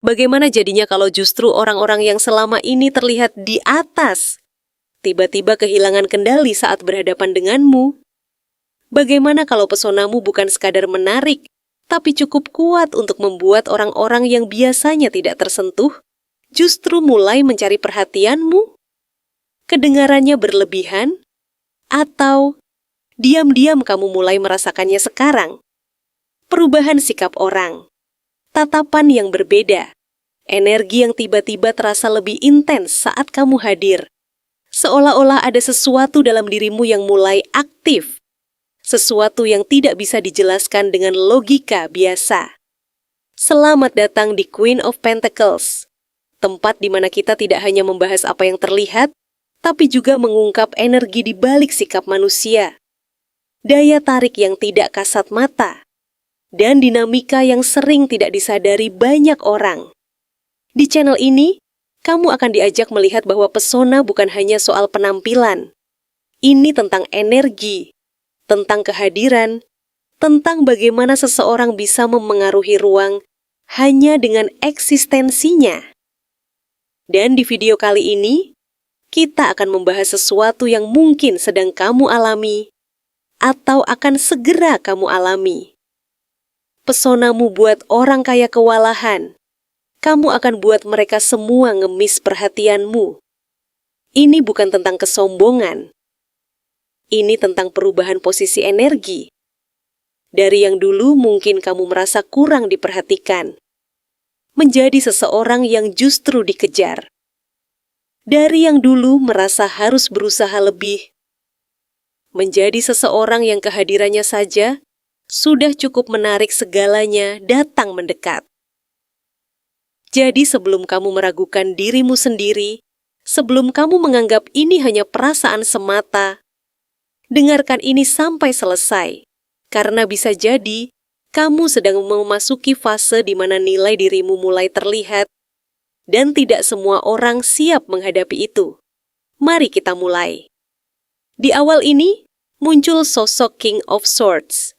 Bagaimana jadinya kalau justru orang-orang yang selama ini terlihat di atas, tiba-tiba kehilangan kendali saat berhadapan denganmu? Bagaimana kalau pesonamu bukan sekadar menarik, tapi cukup kuat untuk membuat orang-orang yang biasanya tidak tersentuh, justru mulai mencari perhatianmu? Kedengarannya berlebihan? Atau diam-diam kamu mulai merasakannya sekarang? Perubahan sikap orang, tatapan yang berbeda, energi yang tiba-tiba terasa lebih intens saat kamu hadir. Seolah-olah ada sesuatu dalam dirimu yang mulai aktif, sesuatu yang tidak bisa dijelaskan dengan logika biasa. Selamat datang di Queen of Pentacles, tempat di mana kita tidak hanya membahas apa yang terlihat, tapi juga mengungkap energi di balik sikap manusia, daya tarik yang tidak kasat mata, dan dinamika yang sering tidak disadari banyak orang. Di channel ini, kamu akan diajak melihat bahwa pesona bukan hanya soal penampilan. Ini tentang energi, tentang kehadiran, tentang bagaimana seseorang bisa memengaruhi ruang hanya dengan eksistensinya. Dan di video kali ini, kita akan membahas sesuatu yang mungkin sedang kamu alami atau akan segera kamu alami. Pesonamu buat orang kaya kewalahan. Kamu akan buat mereka semua ngemis perhatianmu. Ini bukan tentang kesombongan. Ini tentang perubahan posisi energi. Dari yang dulu mungkin kamu merasa kurang diperhatikan, menjadi seseorang yang justru dikejar. Dari yang dulu merasa harus berusaha lebih, menjadi seseorang yang kehadirannya saja sudah cukup menarik segalanya datang mendekat. Jadi sebelum kamu meragukan dirimu sendiri, sebelum kamu menganggap ini hanya perasaan semata, dengarkan ini sampai selesai, karena bisa jadi kamu sedang memasuki fase di mana nilai dirimu mulai terlihat, dan tidak semua orang siap menghadapi itu. Mari kita mulai. Di awal ini, muncul sosok King of Swords.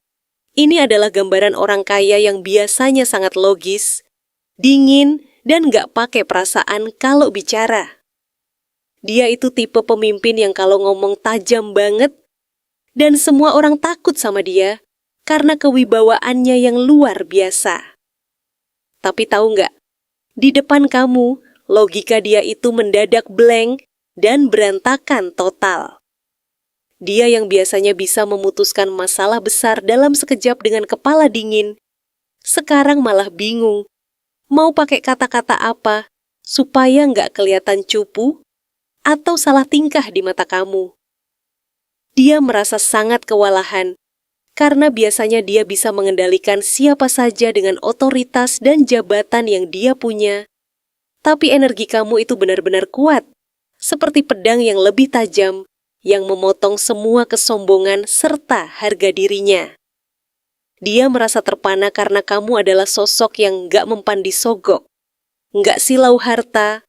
Ini adalah gambaran orang kaya yang biasanya sangat logis, dingin, dan nggak pakai perasaan kalau bicara. Dia itu tipe pemimpin yang kalau ngomong tajam banget, dan semua orang takut sama dia karena kewibawaannya yang luar biasa. Tapi tahu nggak, di depan kamu, logika dia itu mendadak blank dan berantakan total. Dia yang biasanya bisa memutuskan masalah besar dalam sekejap dengan kepala dingin, sekarang malah bingung mau pakai kata-kata apa supaya nggak kelihatan cupu atau salah tingkah di mata kamu. Dia merasa sangat kewalahan karena biasanya dia bisa mengendalikan siapa saja dengan otoritas dan jabatan yang dia punya. Tapi energi kamu itu benar-benar kuat, seperti pedang yang lebih tajam yang memotong semua kesombongan serta harga dirinya. Dia merasa terpana karena kamu adalah sosok yang nggak mempan disogok, nggak silau harta,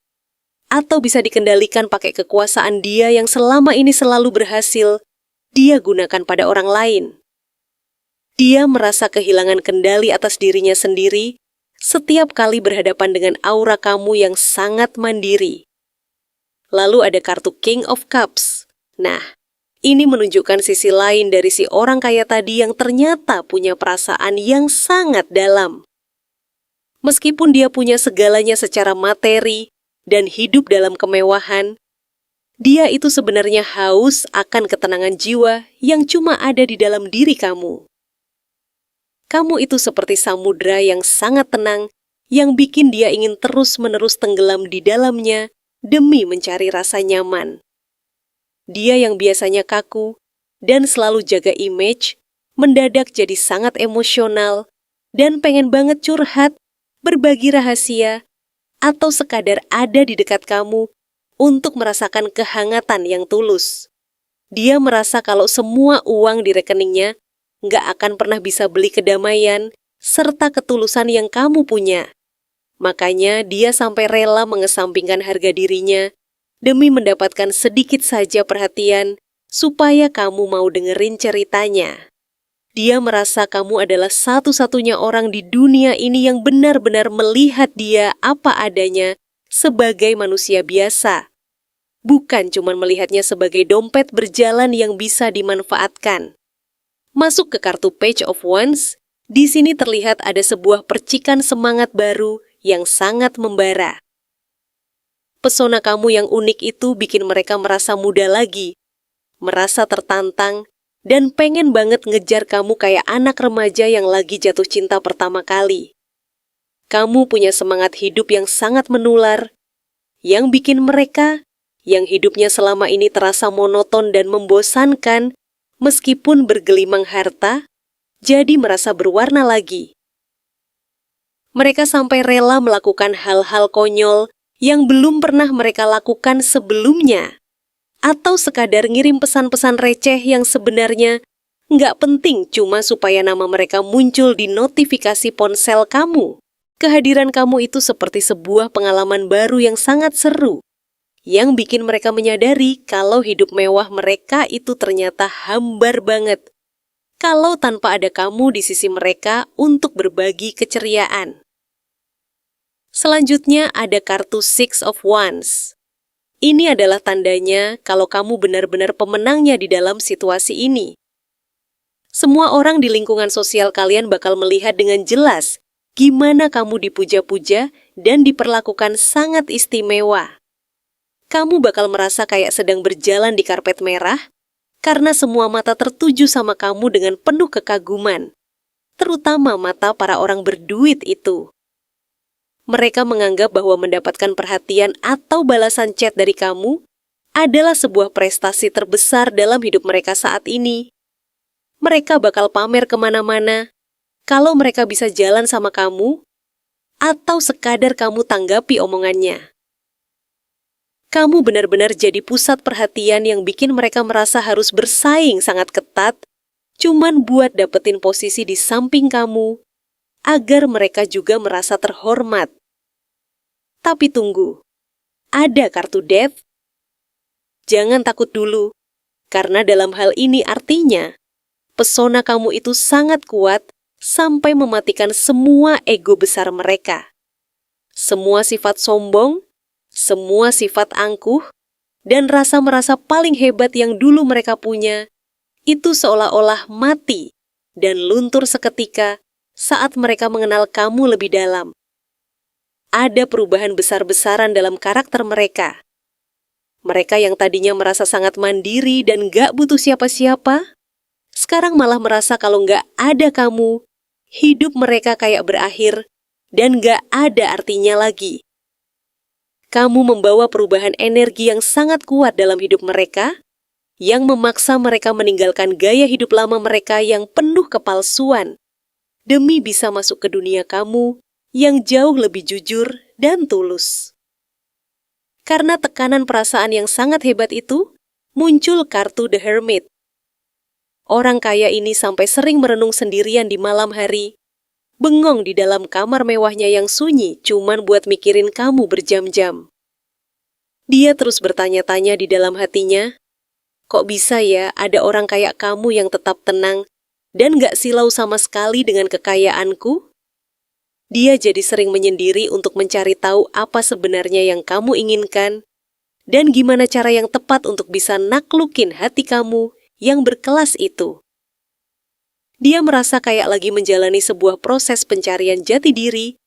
atau bisa dikendalikan pakai kekuasaan dia yang selama ini selalu berhasil dia gunakan pada orang lain. Dia merasa kehilangan kendali atas dirinya sendiri setiap kali berhadapan dengan aura kamu yang sangat mandiri. Lalu ada kartu King of Cups. Nah, ini menunjukkan sisi lain dari si orang kaya tadi yang ternyata punya perasaan yang sangat dalam. Meskipun dia punya segalanya secara materi dan hidup dalam kemewahan, dia itu sebenarnya haus akan ketenangan jiwa yang cuma ada di dalam diri kamu. Kamu itu seperti samudra yang sangat tenang, yang bikin dia ingin terus-menerus tenggelam di dalamnya demi mencari rasa nyaman. Dia yang biasanya kaku dan selalu jaga image, mendadak jadi sangat emosional dan pengen banget curhat, berbagi rahasia, atau sekadar ada di dekat kamu untuk merasakan kehangatan yang tulus. Dia merasa kalau semua uang di rekeningnya nggak akan pernah bisa beli kedamaian serta ketulusan yang kamu punya. Makanya dia sampai rela mengesampingkan harga dirinya demi mendapatkan sedikit saja perhatian supaya kamu mau dengerin ceritanya. Dia merasa kamu adalah satu-satunya orang di dunia ini yang benar-benar melihat dia apa adanya sebagai manusia biasa. Bukan cuma melihatnya sebagai dompet berjalan yang bisa dimanfaatkan. Masuk ke kartu Page of Wands, di sini terlihat ada sebuah percikan semangat baru yang sangat membara. Pesona kamu yang unik itu bikin mereka merasa muda lagi, merasa tertantang, dan pengen banget ngejar kamu kayak anak remaja yang lagi jatuh cinta pertama kali. Kamu punya semangat hidup yang sangat menular, yang bikin mereka, yang hidupnya selama ini terasa monoton dan membosankan, meskipun bergelimang harta, jadi merasa berwarna lagi. Mereka sampai rela melakukan hal-hal konyol yang belum pernah mereka lakukan sebelumnya, atau sekadar ngirim pesan-pesan receh yang sebenarnya nggak penting cuma supaya nama mereka muncul di notifikasi ponsel kamu. Kehadiran kamu itu seperti sebuah pengalaman baru yang sangat seru, yang bikin mereka menyadari kalau hidup mewah mereka itu ternyata hambar banget. Kalau tanpa ada kamu di sisi mereka untuk berbagi keceriaan. Selanjutnya ada kartu Six of Wands. Ini adalah tandanya kalau kamu benar-benar pemenangnya di dalam situasi ini. Semua orang di lingkungan sosial kalian bakal melihat dengan jelas gimana kamu dipuja-puja dan diperlakukan sangat istimewa. Kamu bakal merasa kayak sedang berjalan di karpet merah karena semua mata tertuju sama kamu dengan penuh kekaguman, terutama mata para orang berduit itu. Mereka menganggap bahwa mendapatkan perhatian atau balasan chat dari kamu adalah sebuah prestasi terbesar dalam hidup mereka saat ini. Mereka bakal pamer kemana-mana kalau mereka bisa jalan sama kamu atau sekadar kamu tanggapi omongannya. Kamu benar-benar jadi pusat perhatian yang bikin mereka merasa harus bersaing sangat ketat cuman buat dapetin posisi di samping kamu agar mereka juga merasa terhormat. Tapi tunggu, ada kartu Death? Jangan takut dulu, karena dalam hal ini artinya, pesona kamu itu sangat kuat sampai mematikan semua ego besar mereka. Semua sifat sombong, semua sifat angkuh, dan rasa merasa paling hebat yang dulu mereka punya, itu seolah-olah mati dan luntur seketika saat mereka mengenal kamu lebih dalam. Ada perubahan besar-besaran dalam karakter mereka. Mereka yang tadinya merasa sangat mandiri dan gak butuh siapa-siapa, sekarang malah merasa kalau gak ada kamu, hidup mereka kayak berakhir dan gak ada artinya lagi. Kamu membawa perubahan energi yang sangat kuat dalam hidup mereka, yang memaksa mereka meninggalkan gaya hidup lama mereka yang penuh kepalsuan, demi bisa masuk ke dunia kamu yang jauh lebih jujur dan tulus. Karena tekanan perasaan yang sangat hebat itu, muncul kartu The Hermit. Orang kaya ini sampai sering merenung sendirian di malam hari, bengong di dalam kamar mewahnya yang sunyi cuman buat mikirin kamu berjam-jam. Dia terus bertanya-tanya di dalam hatinya, kok bisa ya ada orang kayak kamu yang tetap tenang dan gak silau sama sekali dengan kekayaanku? Dia jadi sering menyendiri untuk mencari tahu apa sebenarnya yang kamu inginkan dan gimana cara yang tepat untuk bisa naklukin hati kamu yang berkelas itu. Dia merasa kayak lagi menjalani sebuah proses pencarian jati diri,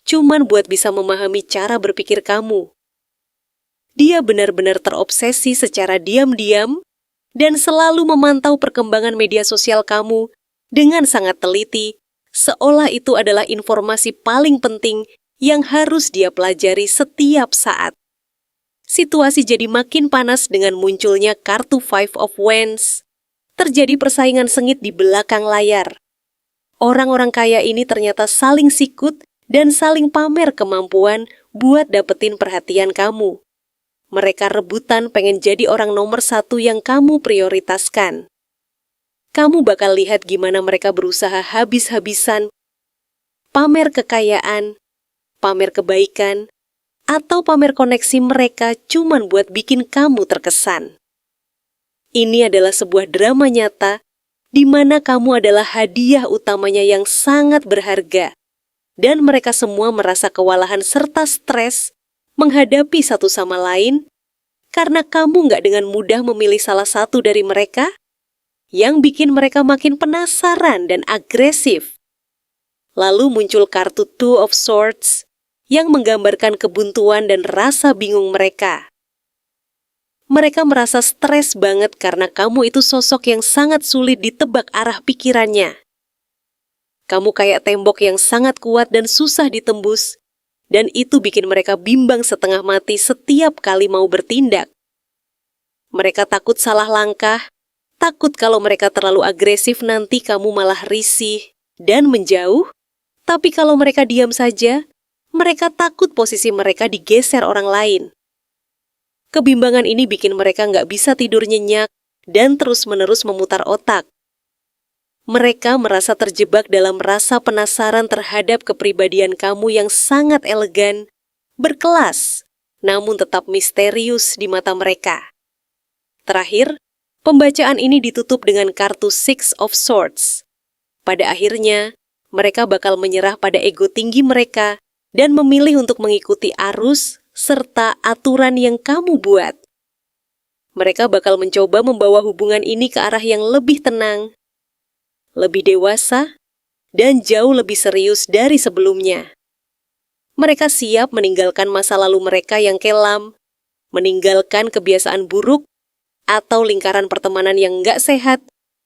cuman buat bisa memahami cara berpikir kamu. Dia benar-benar terobsesi secara diam-diam dan selalu memantau perkembangan media sosial kamu dengan sangat teliti, seolah itu adalah informasi paling penting yang harus dia pelajari setiap saat. Situasi jadi makin panas dengan munculnya kartu Five of Wands. Terjadi persaingan sengit di belakang layar. Orang-orang kaya ini ternyata saling sikut dan saling pamer kemampuan buat dapetin perhatian kamu. Mereka rebutan pengen jadi orang nomor satu yang kamu prioritaskan. Kamu bakal lihat gimana mereka berusaha habis-habisan, pamer kekayaan, pamer kebaikan, atau pamer koneksi mereka cuman buat bikin kamu terkesan. Ini adalah sebuah drama nyata di mana kamu adalah hadiah utamanya yang sangat berharga, dan mereka semua merasa kewalahan serta stres menghadapi satu sama lain karena kamu nggak dengan mudah memilih salah satu dari mereka, yang bikin mereka makin penasaran dan agresif. Lalu muncul kartu Two of Swords yang menggambarkan kebuntuan dan rasa bingung mereka. Mereka merasa stres banget karena kamu itu sosok yang sangat sulit ditebak arah pikirannya. Kamu kayak tembok yang sangat kuat dan susah ditembus, dan itu bikin mereka bimbang setengah mati setiap kali mau bertindak. Mereka takut salah langkah, takut kalau mereka terlalu agresif nanti kamu malah risih dan menjauh, tapi kalau mereka diam saja, mereka takut posisi mereka digeser orang lain. Kebimbangan ini bikin mereka nggak bisa tidur nyenyak dan terus-menerus memutar otak. Mereka merasa terjebak dalam rasa penasaran terhadap kepribadian kamu yang sangat elegan, berkelas, namun tetap misterius di mata mereka. Terakhir, pembacaan ini ditutup dengan kartu Six of Swords. Pada akhirnya, mereka bakal menyerah pada ego tinggi mereka dan memilih untuk mengikuti arus serta aturan yang kamu buat. Mereka bakal mencoba membawa hubungan ini ke arah yang lebih tenang, lebih dewasa, dan jauh lebih serius dari sebelumnya. Mereka siap meninggalkan masa lalu mereka yang kelam, meninggalkan kebiasaan buruk, atau lingkaran pertemanan yang nggak sehat,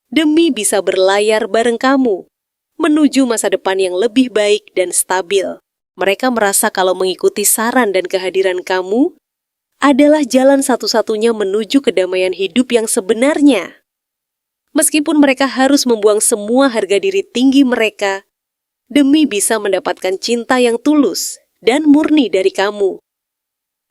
demi bisa berlayar bareng kamu, menuju masa depan yang lebih baik dan stabil. Mereka merasa kalau mengikuti saran dan kehadiran kamu adalah jalan satu-satunya menuju kedamaian hidup yang sebenarnya. Meskipun mereka harus membuang semua harga diri tinggi mereka demi bisa mendapatkan cinta yang tulus dan murni dari kamu.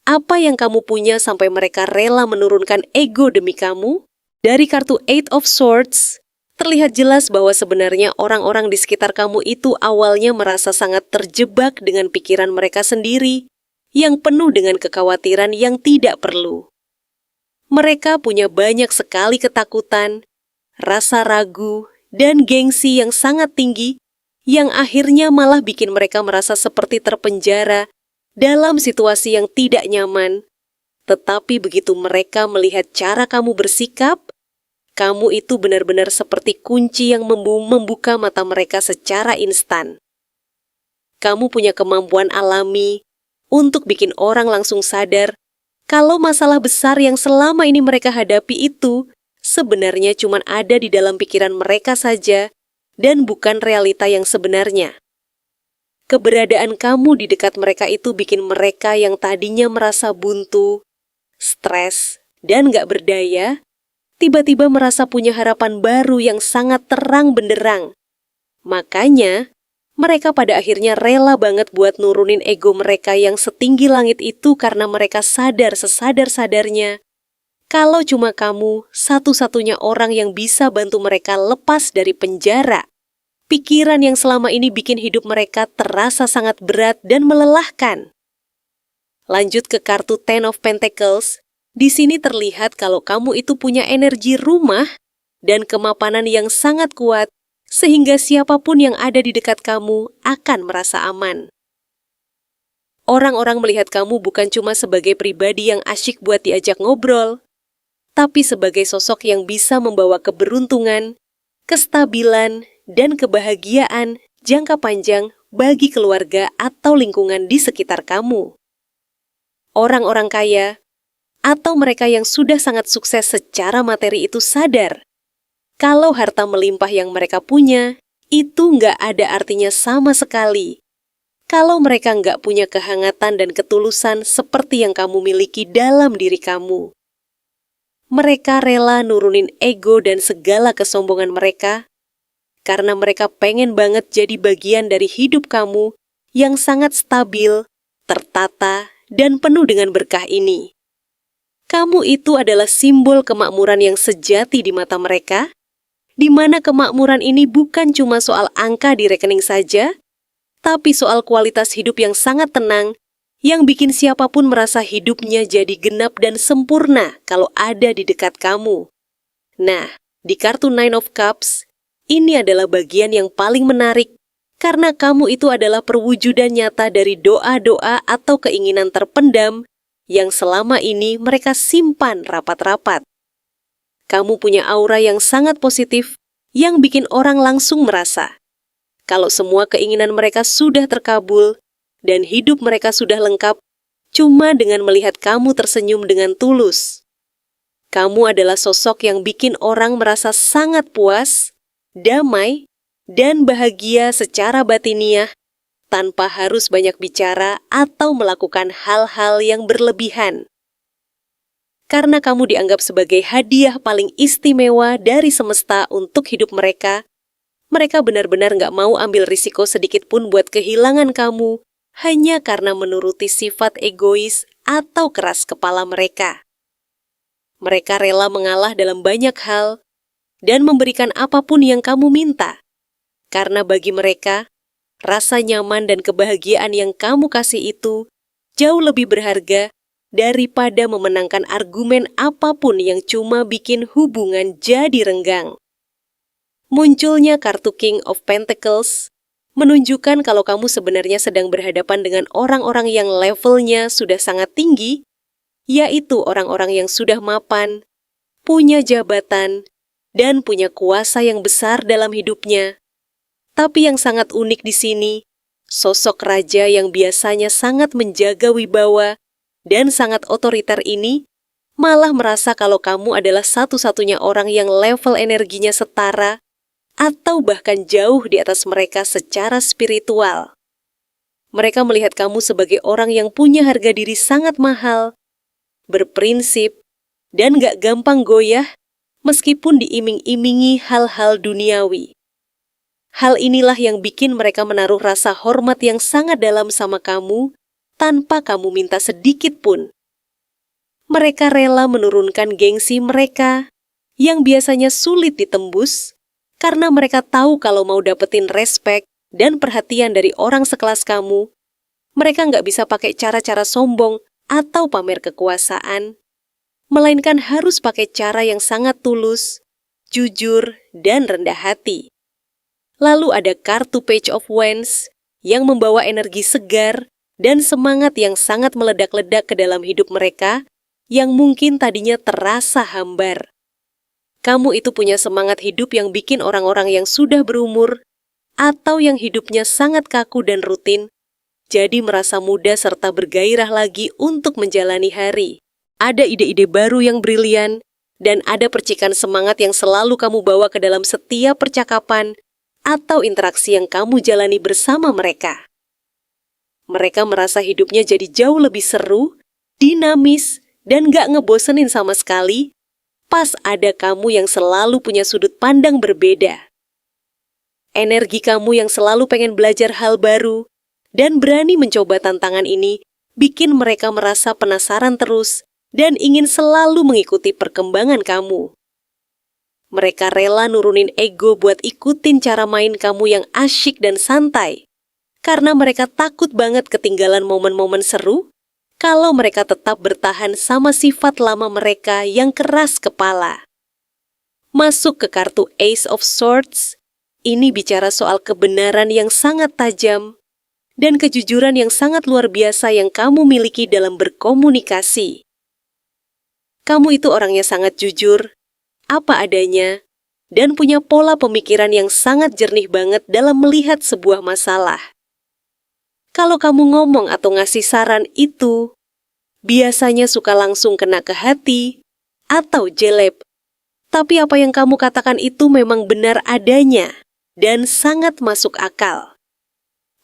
Apa yang kamu punya sampai mereka rela menurunkan ego demi kamu? Dari kartu Eight of Swords, terlihat jelas bahwa sebenarnya orang-orang di sekitar kamu itu awalnya merasa sangat terjebak dengan pikiran mereka sendiri yang penuh dengan kekhawatiran yang tidak perlu. Mereka punya banyak sekali ketakutan, rasa ragu, dan gengsi yang sangat tinggi yang akhirnya malah bikin mereka merasa seperti terpenjara dalam situasi yang tidak nyaman. Tetapi begitu mereka melihat cara kamu bersikap, kamu itu benar-benar seperti kunci yang membuka mata mereka secara instan. Kamu punya kemampuan alami untuk bikin orang langsung sadar kalau masalah besar yang selama ini mereka hadapi itu sebenarnya cuma ada di dalam pikiran mereka saja dan bukan realita yang sebenarnya. Keberadaan kamu di dekat mereka itu bikin mereka yang tadinya merasa buntu, stres, dan gak berdaya, tiba-tiba merasa punya harapan baru yang sangat terang benderang. Makanya, mereka pada akhirnya rela banget buat nurunin ego mereka yang setinggi langit itu karena mereka sadar sesadar-sadarnya kalau cuma kamu satu-satunya orang yang bisa bantu mereka lepas dari penjara. Pikiran yang selama ini bikin hidup mereka terasa sangat berat dan melelahkan. Lanjut ke kartu Ten of Pentacles. Di sini terlihat kalau kamu itu punya energi rumah dan kemapanan yang sangat kuat, sehingga siapapun yang ada di dekat kamu akan merasa aman. Orang-orang melihat kamu bukan cuma sebagai pribadi yang asyik buat diajak ngobrol, tapi sebagai sosok yang bisa membawa keberuntungan, kestabilan, dan kebahagiaan jangka panjang bagi keluarga atau lingkungan di sekitar kamu. Orang-orang kaya atau mereka yang sudah sangat sukses secara materi itu sadar kalau harta melimpah yang mereka punya itu nggak ada artinya sama sekali kalau mereka nggak punya kehangatan dan ketulusan seperti yang kamu miliki dalam diri kamu. Mereka rela nurunin ego dan segala kesombongan mereka karena mereka pengen banget jadi bagian dari hidup kamu yang sangat stabil, tertata, dan penuh dengan berkah ini. Kamu itu adalah simbol kemakmuran yang sejati di mata mereka, di mana kemakmuran ini bukan cuma soal angka di rekening saja, tapi soal kualitas hidup yang sangat tenang, yang bikin siapapun merasa hidupnya jadi genap dan sempurna kalau ada di dekat kamu. Nah, di kartu Nine of Cups, Ini adalah bagian yang paling menarik, karena kamu itu adalah perwujudan nyata dari doa-doa atau keinginan terpendam yang selama ini mereka simpan rapat-rapat. Kamu punya aura yang sangat positif, yang bikin orang langsung merasa kalau semua keinginan mereka sudah terkabul dan hidup mereka sudah lengkap cuma dengan melihat kamu tersenyum dengan tulus. Kamu adalah sosok yang bikin orang merasa sangat puas, damai, dan bahagia secara batiniah tanpa harus banyak bicara atau melakukan hal-hal yang berlebihan. Karena kamu dianggap sebagai hadiah paling istimewa dari semesta untuk hidup mereka, mereka benar-benar nggak mau ambil risiko sedikit pun buat kehilangan kamu hanya karena menuruti sifat egois atau keras kepala mereka. Mereka rela mengalah dalam banyak hal dan memberikan apapun yang kamu minta. Karena bagi mereka, rasa nyaman dan kebahagiaan yang kamu kasih itu jauh lebih berharga daripada memenangkan argumen apapun yang cuma bikin hubungan jadi renggang. Munculnya kartu King of Pentacles menunjukkan kalau kamu sebenarnya sedang berhadapan dengan orang-orang yang levelnya sudah sangat tinggi, yaitu orang-orang yang sudah mapan, punya jabatan, dan punya kuasa yang besar dalam hidupnya. Tapi yang sangat unik di sini, sosok raja yang biasanya sangat menjaga wibawa dan sangat otoriter ini malah merasa kalau kamu adalah satu-satunya orang yang level energinya setara atau bahkan jauh di atas mereka secara spiritual. Mereka melihat kamu sebagai orang yang punya harga diri sangat mahal, berprinsip, dan gak gampang goyah meskipun diiming-imingi hal-hal duniawi. Hal inilah yang bikin mereka menaruh rasa hormat yang sangat dalam sama kamu tanpa kamu minta sedikit pun. Mereka rela menurunkan gengsi mereka yang biasanya sulit ditembus karena mereka tahu kalau mau dapetin respek dan perhatian dari orang sekelas kamu, mereka nggak bisa pakai cara-cara sombong atau pamer kekuasaan, melainkan harus pakai cara yang sangat tulus, jujur, dan rendah hati. Lalu ada kartu Page of Wands yang membawa energi segar dan semangat yang sangat meledak-ledak ke dalam hidup mereka yang mungkin tadinya terasa hambar. Kamu itu punya semangat hidup yang bikin orang-orang yang sudah berumur atau yang hidupnya sangat kaku dan rutin jadi merasa muda serta bergairah lagi untuk menjalani hari. Ada ide-ide baru yang brilian, dan ada percikan semangat yang selalu kamu bawa ke dalam setiap percakapan atau interaksi yang kamu jalani bersama mereka. Mereka merasa hidupnya jadi jauh lebih seru, dinamis, dan gak ngebosenin sama sekali, pas ada kamu yang selalu punya sudut pandang berbeda. Energi kamu yang selalu pengen belajar hal baru, dan berani mencoba tantangan ini bikin mereka merasa penasaran terus dan ingin selalu mengikuti perkembangan kamu. Mereka rela nurunin ego buat ikutin cara main kamu yang asyik dan santai, karena mereka takut banget ketinggalan momen-momen seru kalau mereka tetap bertahan sama sifat lama mereka yang keras kepala. Masuk ke kartu Ace of Swords, ini bicara soal kebenaran yang sangat tajam dan kejujuran yang sangat luar biasa yang kamu miliki dalam berkomunikasi. Kamu itu orangnya sangat jujur, apa adanya, dan punya pola pemikiran yang sangat jernih banget dalam melihat sebuah masalah. Kalau kamu ngomong atau ngasih saran itu, biasanya suka langsung kena ke hati atau jelek. Tapi apa yang kamu katakan itu memang benar adanya dan sangat masuk akal.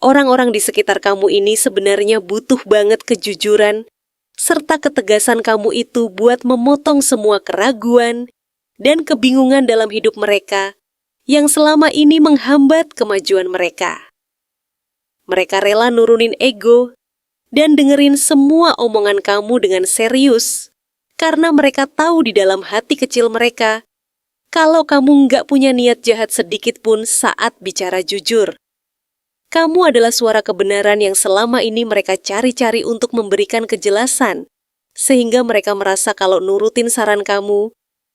Orang-orang di sekitar kamu ini sebenarnya butuh banget kejujuran serta ketegasan kamu itu buat memotong semua keraguan dan kebingungan dalam hidup mereka yang selama ini menghambat kemajuan mereka. Mereka rela nurunin ego dan dengerin semua omongan kamu dengan serius karena mereka tahu di dalam hati kecil mereka kalau kamu nggak punya niat jahat sedikit pun saat bicara jujur. Kamu adalah suara kebenaran yang selama ini mereka cari-cari untuk memberikan kejelasan, sehingga mereka merasa kalau nurutin saran kamu,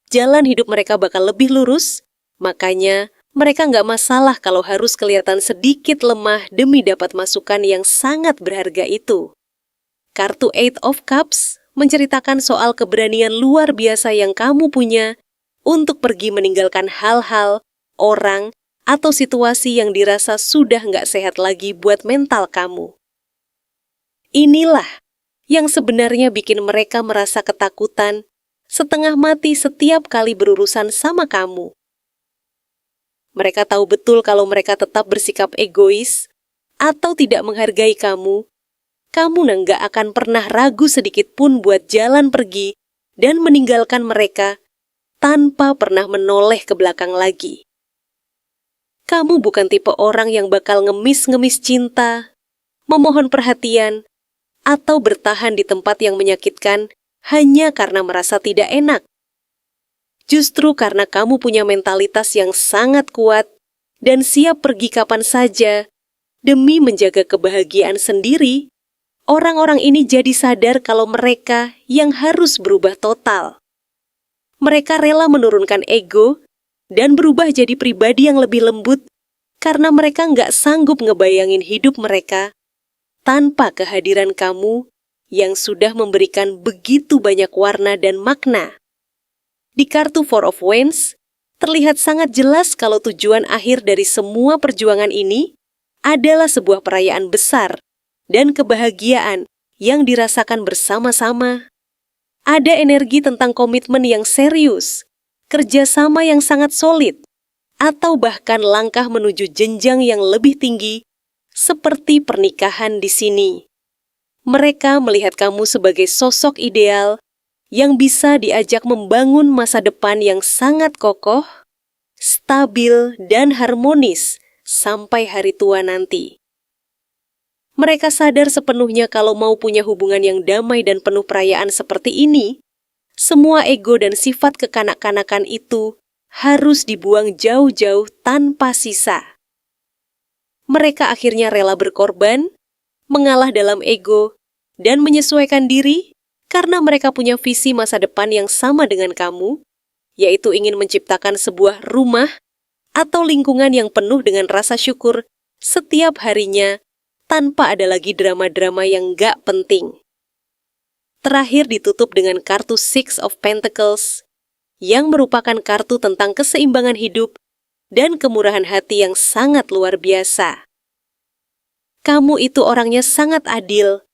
jalan hidup mereka bakal lebih lurus, makanya Mereka nggak masalah kalau harus kelihatan sedikit lemah demi dapat masukan yang sangat berharga itu. Kartu Eight of Cups menceritakan soal keberanian luar biasa yang kamu punya untuk pergi meninggalkan hal-hal, orang, atau situasi yang dirasa sudah nggak sehat lagi buat mental kamu. Inilah yang sebenarnya bikin mereka merasa ketakutan, setengah mati setiap kali berurusan sama kamu. Mereka tahu betul kalau mereka tetap bersikap egois atau tidak menghargai kamu nggak akan pernah ragu sedikit pun buat jalan pergi dan meninggalkan mereka tanpa pernah menoleh ke belakang lagi. Kamu bukan tipe orang yang bakal ngemis-ngemis cinta, memohon perhatian, atau bertahan di tempat yang menyakitkan hanya karena merasa tidak enak. Justru karena kamu punya mentalitas yang sangat kuat dan siap pergi kapan saja demi menjaga kebahagiaan sendiri, orang-orang ini jadi sadar kalau mereka yang harus berubah total. Mereka rela menurunkan ego dan berubah jadi pribadi yang lebih lembut karena mereka nggak sanggup ngebayangin hidup mereka tanpa kehadiran kamu yang sudah memberikan begitu banyak warna dan makna. Di kartu Four of Wands, terlihat sangat jelas kalau tujuan akhir dari semua perjuangan ini adalah sebuah perayaan besar dan kebahagiaan yang dirasakan bersama-sama. Ada energi tentang komitmen yang serius, kerjasama yang sangat solid, atau bahkan langkah menuju jenjang yang lebih tinggi, seperti pernikahan di sini. Mereka melihat kamu sebagai sosok ideal yang bisa diajak membangun masa depan yang sangat kokoh, stabil, dan harmonis sampai hari tua nanti. Mereka sadar sepenuhnya kalau mau punya hubungan yang damai dan penuh perayaan seperti ini, semua ego dan sifat kekanak-kanakan itu harus dibuang jauh-jauh tanpa sisa. Mereka akhirnya rela berkorban, mengalah dalam ego, dan menyesuaikan diri karena mereka punya visi masa depan yang sama dengan kamu, yaitu ingin menciptakan sebuah rumah atau lingkungan yang penuh dengan rasa syukur setiap harinya tanpa ada lagi drama-drama yang nggak penting. Terakhir ditutup dengan kartu Six of Pentacles, yang merupakan kartu tentang keseimbangan hidup dan kemurahan hati yang sangat luar biasa. Kamu itu orangnya sangat adil,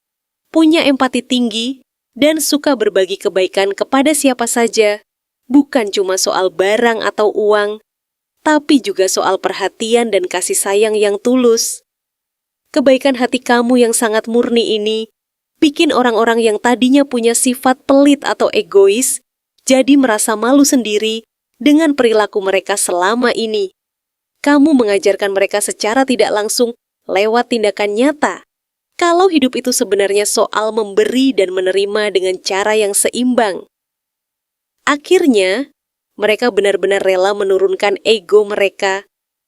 punya empati tinggi, dan suka berbagi kebaikan kepada siapa saja, bukan cuma soal barang atau uang, tapi juga soal perhatian dan kasih sayang yang tulus. Kebaikan hati kamu yang sangat murni ini bikin orang-orang yang tadinya punya sifat pelit atau egois jadi merasa malu sendiri dengan perilaku mereka selama ini. Kamu mengajarkan mereka secara tidak langsung lewat tindakan nyata kalau hidup itu sebenarnya soal memberi dan menerima dengan cara yang seimbang. Akhirnya, mereka benar-benar rela menurunkan ego mereka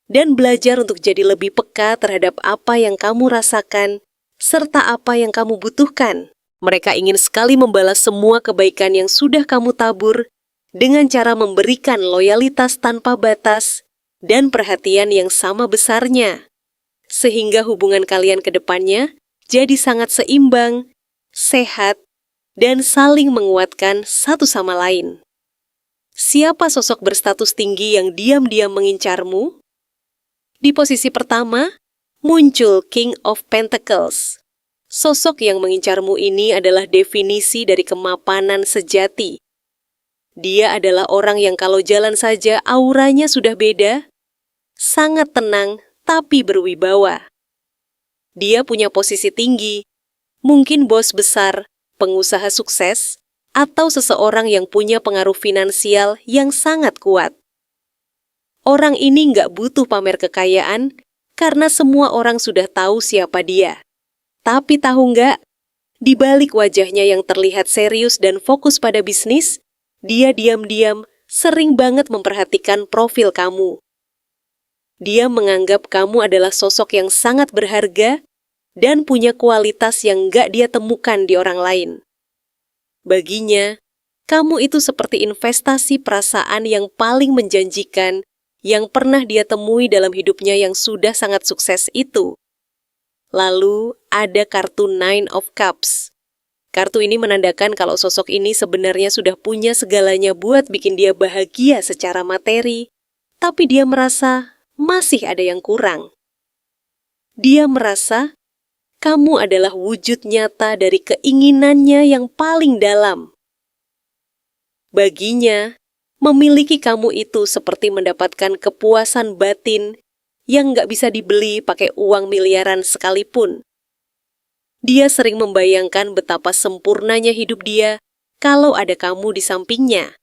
dan belajar untuk jadi lebih peka terhadap apa yang kamu rasakan serta apa yang kamu butuhkan. Mereka ingin sekali membalas semua kebaikan yang sudah kamu tabur dengan cara memberikan loyalitas tanpa batas dan perhatian yang sama besarnya. Sehingga hubungan kalian ke depannya jadi sangat seimbang, sehat, dan saling menguatkan satu sama lain. Siapa sosok berstatus tinggi yang diam-diam mengincarmu? Di posisi pertama, muncul King of Pentacles. Sosok yang mengincarmu ini adalah definisi dari kemapanan sejati. Dia adalah orang yang kalau jalan saja auranya sudah beda, sangat tenang tapi berwibawa. Dia punya posisi tinggi, mungkin bos besar, pengusaha sukses, atau seseorang yang punya pengaruh finansial yang sangat kuat. Orang ini nggak butuh pamer kekayaan karena semua orang sudah tahu siapa dia. Tapi tahu nggak, di balik wajahnya yang terlihat serius dan fokus pada bisnis, dia diam-diam sering banget memperhatikan profil kamu. Dia menganggap kamu adalah sosok yang sangat berharga dan punya kualitas yang nggak dia temukan di orang lain. Baginya, kamu itu seperti investasi perasaan yang paling menjanjikan yang pernah dia temui dalam hidupnya yang sudah sangat sukses itu. Lalu ada kartu Nine of Cups. Kartu ini menandakan kalau sosok ini sebenarnya sudah punya segalanya buat bikin dia bahagia secara materi, tapi dia merasa masih ada yang kurang. Dia merasa kamu adalah wujud nyata dari keinginannya yang paling dalam. Baginya, memiliki kamu itu seperti mendapatkan kepuasan batin yang nggak bisa dibeli pakai uang miliaran sekalipun. Dia sering membayangkan betapa sempurnanya hidup dia kalau ada kamu di sampingnya.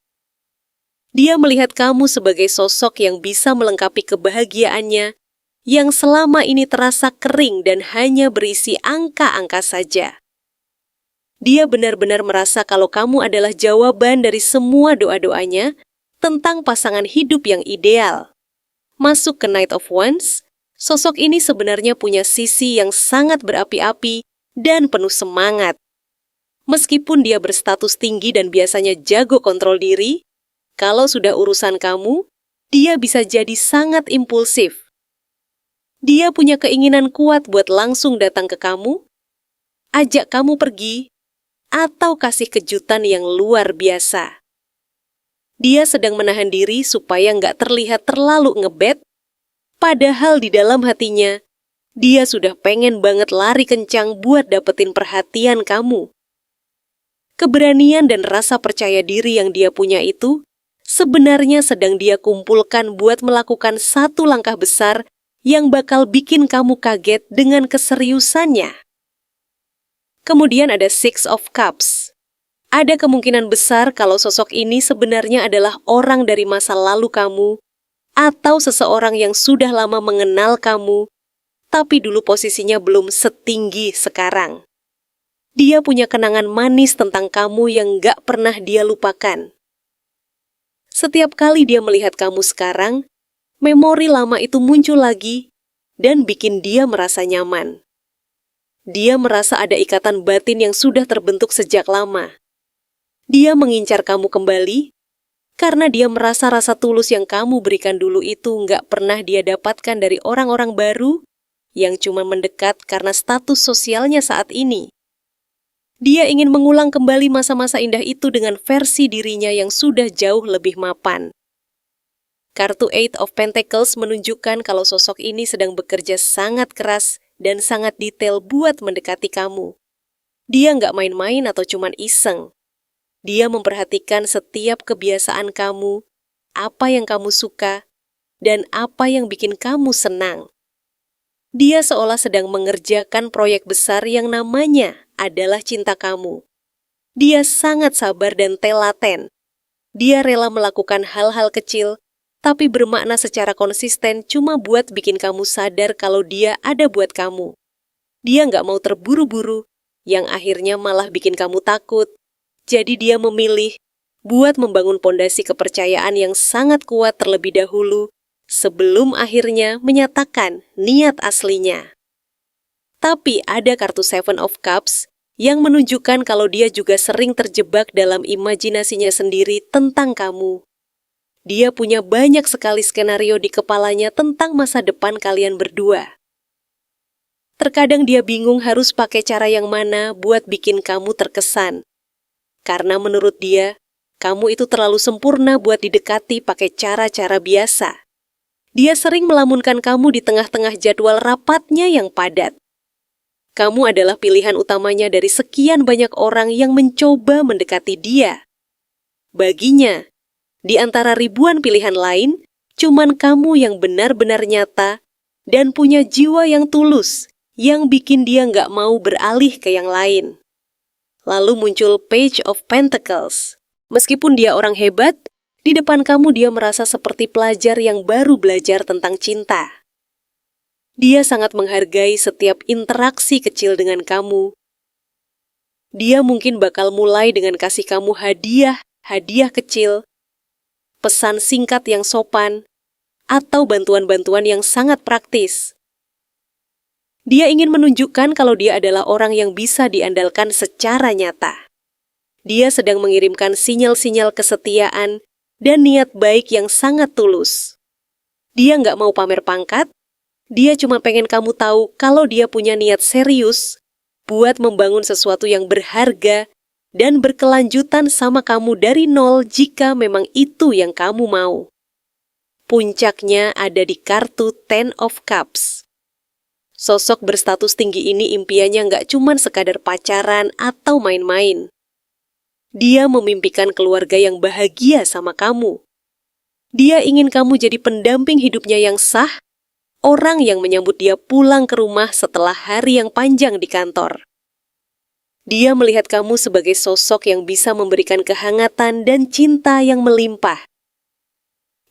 Dia melihat kamu sebagai sosok yang bisa melengkapi kebahagiaannya yang selama ini terasa kering dan hanya berisi angka-angka saja. Dia benar-benar merasa kalau kamu adalah jawaban dari semua doa-doanya tentang pasangan hidup yang ideal. Masuk ke Knight of Wands, sosok ini sebenarnya punya sisi yang sangat berapi-api dan penuh semangat. Meskipun dia berstatus tinggi dan biasanya jago kontrol diri, kalau sudah urusan kamu, dia bisa jadi sangat impulsif. Dia punya keinginan kuat buat langsung datang ke kamu, ajak kamu pergi, atau kasih kejutan yang luar biasa. Dia sedang menahan diri supaya nggak terlihat terlalu ngebet, padahal di dalam hatinya, dia sudah pengen banget lari kencang buat dapetin perhatian kamu. Keberanian dan rasa percaya diri yang dia punya itu, sebenarnya sedang dia kumpulkan buat melakukan satu langkah besar yang bakal bikin kamu kaget dengan keseriusannya. Kemudian ada Six of Cups. Ada kemungkinan besar kalau sosok ini sebenarnya adalah orang dari masa lalu kamu atau seseorang yang sudah lama mengenal kamu, tapi dulu posisinya belum setinggi sekarang. Dia punya kenangan manis tentang kamu yang gak pernah dia lupakan. Setiap kali dia melihat kamu sekarang, memori lama itu muncul lagi dan bikin dia merasa nyaman. Dia merasa ada ikatan batin yang sudah terbentuk sejak lama. Dia mengincar kamu kembali, karena dia merasa rasa tulus yang kamu berikan dulu itu nggak pernah dia dapatkan dari orang-orang baru yang cuma mendekat karena status sosialnya saat ini. Dia ingin mengulang kembali masa-masa indah itu dengan versi dirinya yang sudah jauh lebih mapan. Kartu Eight of Pentacles menunjukkan kalau sosok ini sedang bekerja sangat keras dan sangat detail buat mendekati kamu. Dia nggak main-main atau cuman iseng. Dia memperhatikan setiap kebiasaan kamu, apa yang kamu suka, dan apa yang bikin kamu senang. Dia seolah sedang mengerjakan proyek besar yang namanya adalah cinta kamu. Dia sangat sabar dan telaten. Dia rela melakukan hal-hal kecil, tapi bermakna secara konsisten cuma buat bikin kamu sadar kalau dia ada buat kamu. Dia nggak mau terburu-buru, yang akhirnya malah bikin kamu takut. Jadi dia memilih buat membangun pondasi kepercayaan yang sangat kuat terlebih dahulu, sebelum akhirnya menyatakan niat aslinya. Tapi ada kartu Seven of Cups yang menunjukkan kalau dia juga sering terjebak dalam imajinasinya sendiri tentang kamu. Dia punya banyak sekali skenario di kepalanya tentang masa depan kalian berdua. Terkadang dia bingung harus pakai cara yang mana buat bikin kamu terkesan. Karena menurut dia, kamu itu terlalu sempurna buat didekati pakai cara-cara biasa. Dia sering melamunkan kamu di tengah-tengah jadwal rapatnya yang padat. Kamu adalah pilihan utamanya dari sekian banyak orang yang mencoba mendekati dia. Baginya, di antara ribuan pilihan lain, cuman kamu yang benar-benar nyata dan punya jiwa yang tulus, yang bikin dia nggak mau beralih ke yang lain. Lalu muncul Page of Pentacles. Meskipun dia orang hebat, di depan kamu dia merasa seperti pelajar yang baru belajar tentang cinta. Dia sangat menghargai setiap interaksi kecil dengan kamu. Dia mungkin bakal mulai dengan kasih kamu hadiah kecil, pesan singkat yang sopan, atau bantuan-bantuan yang sangat praktis. Dia ingin menunjukkan kalau dia adalah orang yang bisa diandalkan secara nyata. Dia sedang mengirimkan sinyal-sinyal kesetiaan dan niat baik yang sangat tulus. Dia nggak mau pamer pangkat, dia cuma pengen kamu tahu kalau dia punya niat serius buat membangun sesuatu yang berharga dan berkelanjutan sama kamu dari nol jika memang itu yang kamu mau. Puncaknya ada di kartu Ten of Cups. Sosok berstatus tinggi ini impiannya nggak cuma sekadar pacaran atau main-main. Dia memimpikan keluarga yang bahagia sama kamu. Dia ingin kamu jadi pendamping hidupnya yang sah, orang yang menyambut dia pulang ke rumah setelah hari yang panjang di kantor. Dia melihat kamu sebagai sosok yang bisa memberikan kehangatan dan cinta yang melimpah.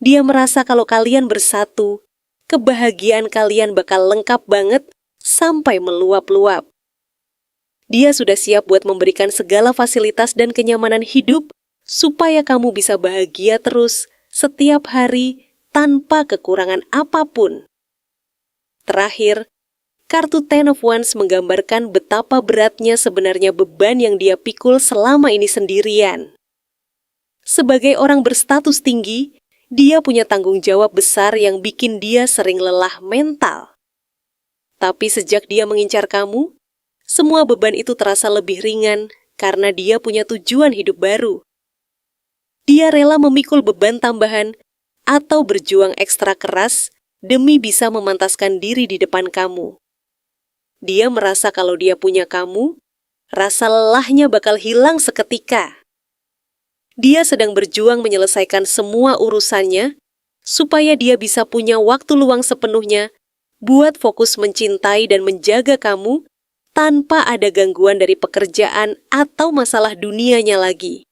Dia merasa kalau kalian bersatu, kebahagiaan kalian bakal lengkap banget sampai meluap-luap. Dia sudah siap buat memberikan segala fasilitas dan kenyamanan hidup supaya kamu bisa bahagia terus setiap hari tanpa kekurangan apapun. Terakhir, kartu Ten of Wands menggambarkan betapa beratnya sebenarnya beban yang dia pikul selama ini sendirian. Sebagai orang berstatus tinggi, dia punya tanggung jawab besar yang bikin dia sering lelah mental. Tapi sejak dia mengincar kamu, semua beban itu terasa lebih ringan karena dia punya tujuan hidup baru. Dia rela memikul beban tambahan atau berjuang ekstra keras demi bisa memantaskan diri di depan kamu. Dia merasa kalau dia punya kamu, rasa lelahnya bakal hilang seketika. Dia sedang berjuang menyelesaikan semua urusannya supaya dia bisa punya waktu luang sepenuhnya buat fokus mencintai dan menjaga kamu tanpa ada gangguan dari pekerjaan atau masalah dunianya lagi.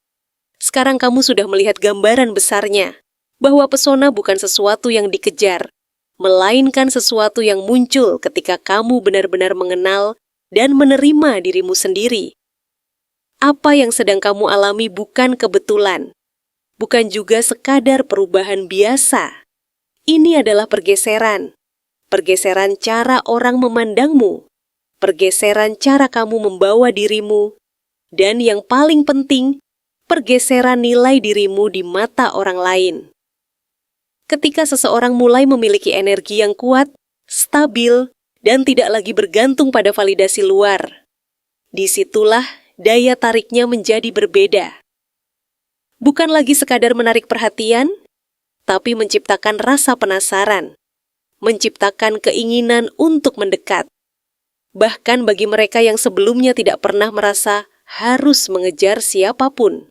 Sekarang kamu sudah melihat gambaran besarnya, bahwa pesona bukan sesuatu yang dikejar, melainkan sesuatu yang muncul ketika kamu benar-benar mengenal dan menerima dirimu sendiri. Apa yang sedang kamu alami bukan kebetulan, bukan juga sekadar perubahan biasa. Ini adalah pergeseran cara orang memandangmu, pergeseran cara kamu membawa dirimu, dan yang paling penting, pergeseran nilai dirimu di mata orang lain. Ketika seseorang mulai memiliki energi yang kuat, stabil, dan tidak lagi bergantung pada validasi luar, disitulah daya tariknya menjadi berbeda. Bukan lagi sekadar menarik perhatian, tapi menciptakan rasa penasaran, menciptakan keinginan untuk mendekat. Bahkan bagi mereka yang sebelumnya tidak pernah merasa harus mengejar siapapun.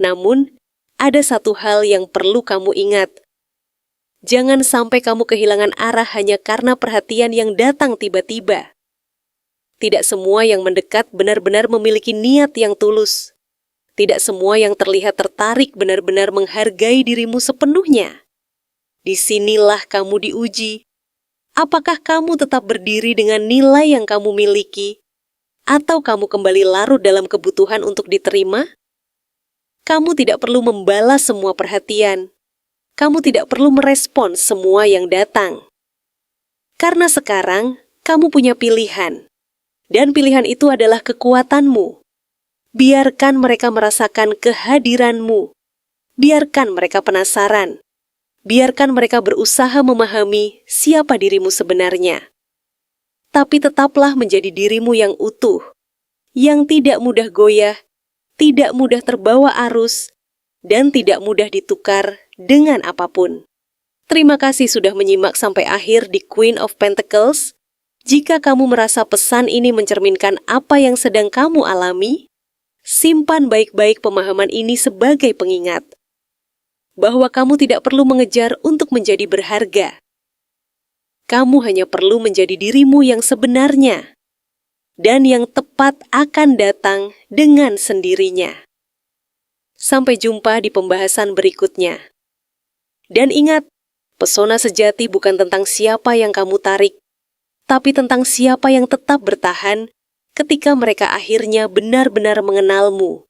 Namun, ada satu hal yang perlu kamu ingat. Jangan sampai kamu kehilangan arah hanya karena perhatian yang datang tiba-tiba. Tidak semua yang mendekat benar-benar memiliki niat yang tulus. Tidak semua yang terlihat tertarik benar-benar menghargai dirimu sepenuhnya. Disinilah kamu diuji. Apakah kamu tetap berdiri dengan nilai yang kamu miliki? Atau kamu kembali larut dalam kebutuhan untuk diterima? Kamu tidak perlu membalas semua perhatian. Kamu tidak perlu merespons semua yang datang. Karena sekarang, kamu punya pilihan. Dan pilihan itu adalah kekuatanmu. Biarkan mereka merasakan kehadiranmu. Biarkan mereka penasaran. Biarkan mereka berusaha memahami siapa dirimu sebenarnya. Tapi tetaplah menjadi dirimu yang utuh, yang tidak mudah goyah, tidak mudah terbawa arus, dan tidak mudah ditukar dengan apapun. Terima kasih sudah menyimak sampai akhir di Queen of Pentacles. Jika kamu merasa pesan ini mencerminkan apa yang sedang kamu alami, simpan baik-baik pemahaman ini sebagai pengingat. Bahwa kamu tidak perlu mengejar untuk menjadi berharga. Kamu hanya perlu menjadi dirimu yang sebenarnya. Dan yang tepat akan datang dengan sendirinya. Sampai jumpa di pembahasan berikutnya. Dan ingat, pesona sejati bukan tentang siapa yang kamu tarik, tapi tentang siapa yang tetap bertahan ketika mereka akhirnya benar-benar mengenalmu.